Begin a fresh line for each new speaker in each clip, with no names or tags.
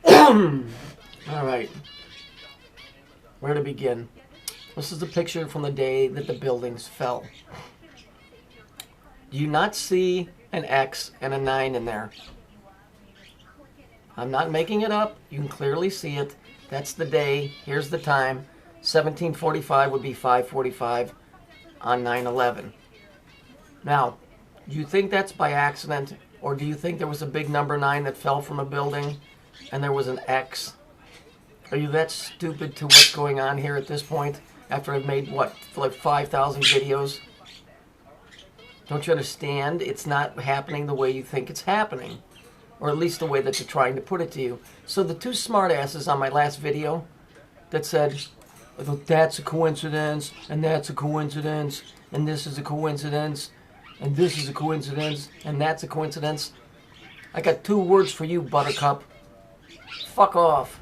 All right. Where to begin? This is the picture from the day that the buildings fell. Do you not see an X and a 9 in there? I'm not making it up. You can clearly see it. That's the day. Here's the time. 1745 would be 5:45 on 9/11. Now, do you think that's by accident, or do you think there was a big number 9 that fell from a building and there was an X? Are you that stupid to what's going on here at this point after I've made, what, like 5,000 videos? Don't you understand? It's not happening the way you think it's happening, or at least the way that they're trying to put it to you. So the two smartasses on my last video that said, that's a coincidence, and that's a coincidence, and this is a coincidence, and this is a coincidence, and that's a coincidence. I got two words for you, Buttercup. Fuck off.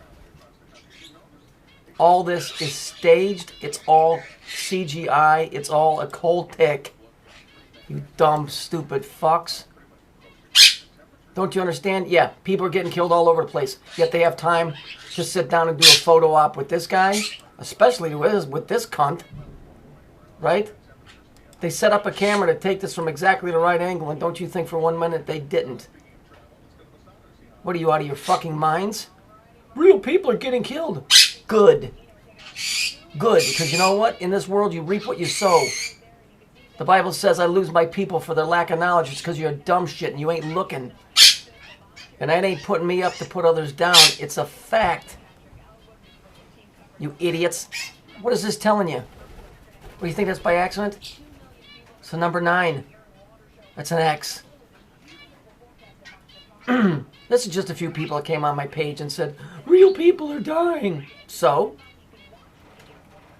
All this is staged. It's all CGI. It's all a occultic. You dumb, stupid fucks. Don't you understand? Yeah, people are getting killed all over the place. Yet they have time to sit down and do a photo op with this guy. Especially with this cunt. Right? They set up a camera to take this from exactly the right angle, and don't you think for 1 minute they didn't? What are you, out of your fucking minds? Real people are getting killed. Good. Good, because you know what? In this world, you reap what you sow. The Bible says, I lose my people for their lack of knowledge. It's because you're a dumb shit and you ain't looking. And that ain't putting me up to put others down. It's a fact. You idiots. What is this telling you? What, do you think that's by accident? It's a number 9. That's an X. This is just a few people that came on my page and said, real people are dying. So?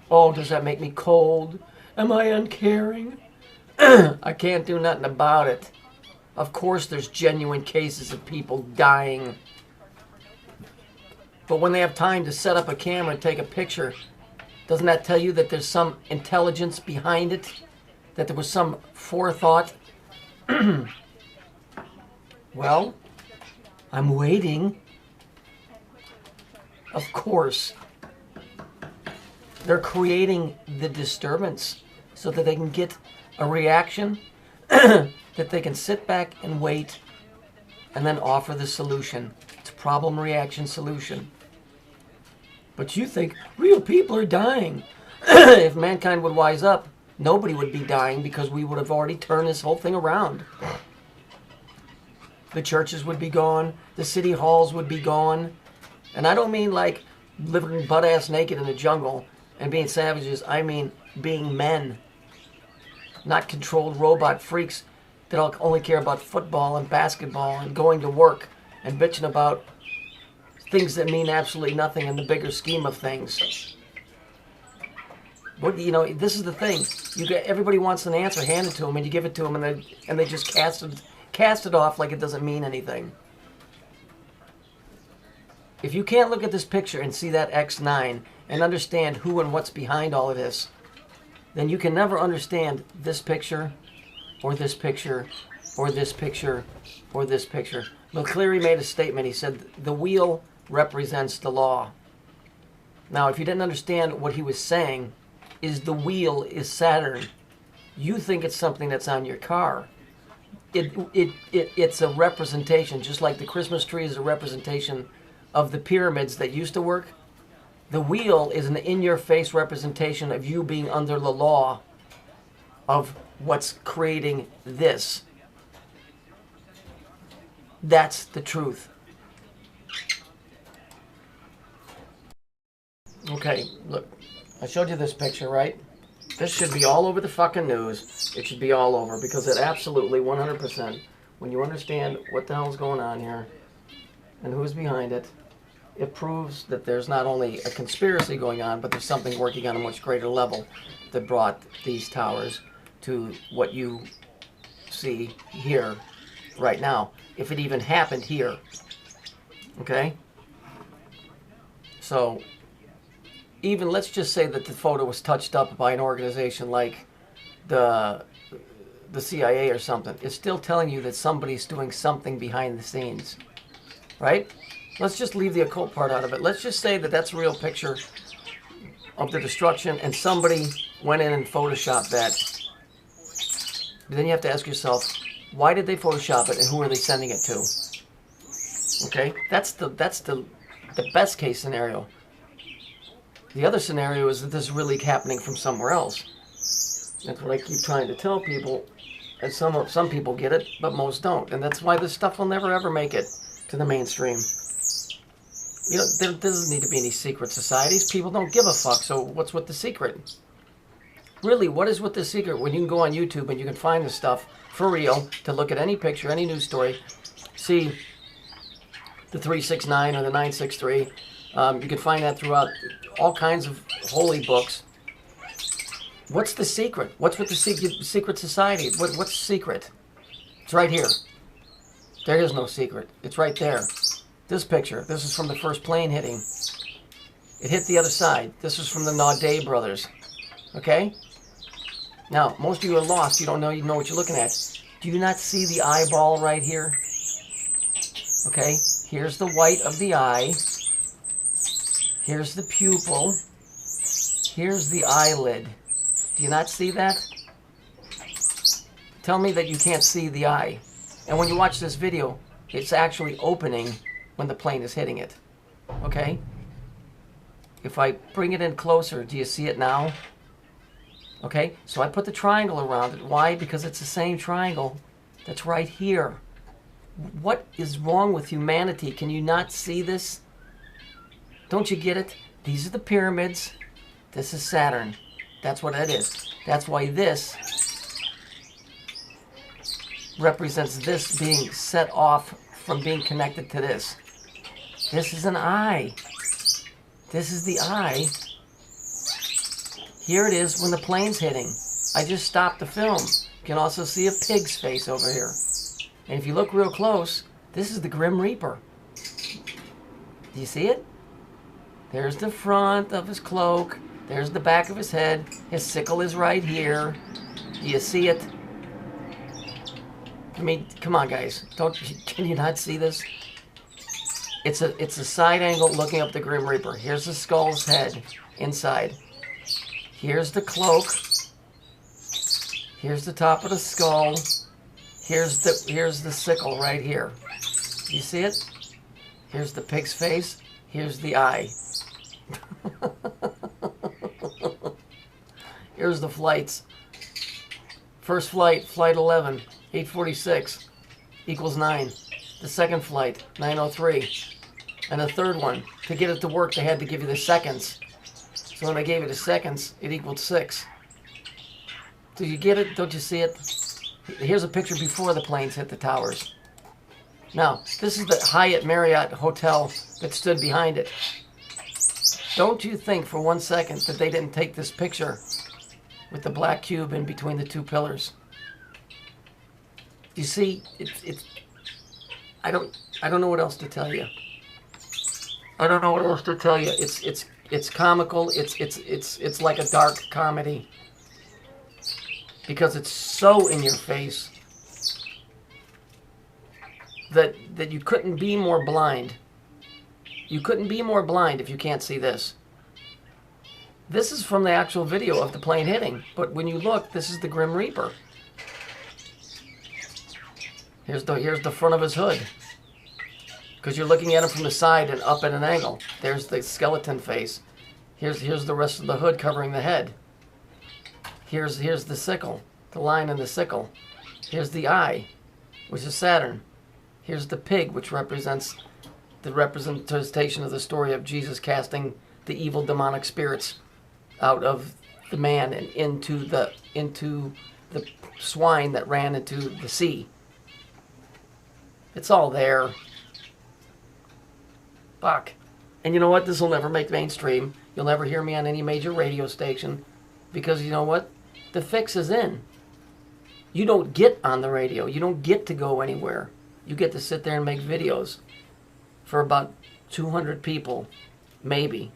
Oh, does that make me cold? Am I uncaring? I can't do nothing about it. Of course there's genuine cases of people dying. But when they have time to set up a camera and take a picture, doesn't that tell you that there's some intelligence behind it? That there was some forethought? Well, I'm waiting. Of course. They're creating the disturbance so that they can get a reaction, that they can sit back and wait and then offer the solution. It's problem, reaction, solution. But you think real people are dying. If mankind would wise up, nobody would be dying because we would have already turned this whole thing around. The churches would be gone. The city halls would be gone. And I don't mean like living butt-ass naked in the jungle and being savages. I mean being men. Not controlled robot freaks that only care about football and basketball and going to work and bitching about things that mean absolutely nothing in the bigger scheme of things. But, you know, this is the thing. Everybody wants an answer handed to them, and you give it to them, and they just cast it off like it doesn't mean anything. If you can't look at this picture and see that X9 and understand who and what's behind all of this, then you can never understand this picture, or this picture, or this picture, or this picture. McCleary made a statement. He said, the wheel represents the law. Now, if you didn't understand what he was saying, is the wheel is Saturn. You think it's something that's on your car. It's a representation, just like the Christmas tree is a representation of the pyramids that used to work. The wheel is an in-your-face representation of you being under the law of what's creating this. That's the truth. Okay, look. I showed you this picture, right? This should be all over the fucking news. It should be all over because it absolutely, 100%, when you understand what the hell's going on here and who's behind it, it proves that there's not only a conspiracy going on, but there's something working on a much greater level that brought these towers to what you see here right now. If it even happened here. Okay? So, even let's just say that the photo was touched up by an organization like the CIA or something. It's still telling you that somebody's doing something behind the scenes. Right? Let's just leave the occult part out of it. Let's just say that that's a real picture of the destruction and somebody went in and photoshopped that. But then you have to ask yourself, why did they Photoshop it and who are they sending it to? Okay, that's the best case scenario. The other scenario is that this is really happening from somewhere else. That's what I keep trying to tell people, and some people get it, but most don't. And that's why this stuff will never ever make it to the mainstream. You know, there doesn't need to be any secret societies. People don't give a fuck, so what's with the secret? Really, what is with the secret when you can go on YouTube and you can find the stuff for real, to look at any picture, any news story, see the 369 or the 963. You can find that throughout all kinds of holy books. What's the secret? What's with the secret society? What's the secret? It's right here. There is no secret. It's right there. This picture, this is from the first plane hitting. It hit the other side. This is from the Naudet brothers. Okay? Now, most of you are lost. You don't know what you're looking at. Do you not see the eyeball right here? Okay? Here's the white of the eye. Here's the pupil. Here's the eyelid. Do you not see that? Tell me that you can't see the eye. And when you watch this video, it's actually opening when the plane is hitting it. Okay? If I bring it in closer, do you see it now? Okay? So I put the triangle around it. Why? Because it's the same triangle that's right here. What is wrong with humanity? Can you not see this? Don't you get it? These are the pyramids. This is Saturn. That's what it is. That's why this represents this being set off from being connected to this. This is an eye. This is the eye. Here it is when the plane's hitting. I just stopped the film. You can also see a pig's face over here. And if you look real close, this is the Grim Reaper. Do you see it? There's the front of his cloak. There's the back of his head. His sickle is right here. Do you see it? I mean, come on, guys. Can you not see this? It's a side angle looking up the Grim Reaper. Here's the skull's head inside. Here's the cloak. Here's the top of the skull. Here's the sickle right here. You see it? Here's the pig's face. Here's the eye. Here's the flights. First flight, flight 11, 846, equals 9. The second flight, 903. And the third one, to get it to work, they had to give you the seconds. So when I gave you the seconds, it equaled 6. Do you get it? Don't you see it? Here's a picture before the planes hit the towers. Now, this is the Hyatt Marriott hotel that stood behind it. Don't you think for 1 second that they didn't take this picture with the black cube in between the two pillars? You see, I don't know what else to tell you. I don't know what else to tell you. It's comical. It's like a dark comedy because it's so in your face that you couldn't be more blind. You couldn't be more blind if you can't see this. This is from the actual video of the plane hitting, but when you look, this is the Grim Reaper. Here's the front of his hood, because you're looking at him from the side and up at an angle. There's the skeleton face. Here's the rest of the hood covering the head. Here's the sickle, the line in the sickle. Here's the eye, which is Saturn. Here's the pig, which represents the representation of the story of Jesus casting the evil demonic spirits out of the man and into the swine that ran into the sea. It's all there. Fuck. And you know what? This will never make mainstream. You'll never hear me on any major radio station because you know what? The fix is in. You don't get on the radio. You don't get to go anywhere. You get to sit there and make videos for about 200 people, maybe.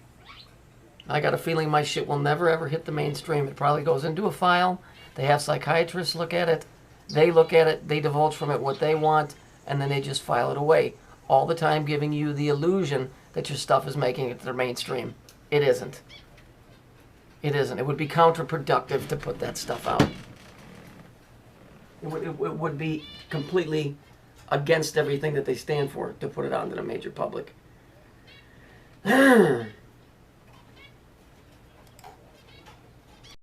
I got a feeling my shit will never ever hit the mainstream. It probably goes into a file. They have psychiatrists look at it. They look at it. They divulge from it what they want, and then they just file it away. all the time giving you the illusion that your stuff is making it to the mainstream. It isn't. It isn't. It would be counterproductive to put that stuff out. It would be completely against everything that they stand for to put it out into the major public.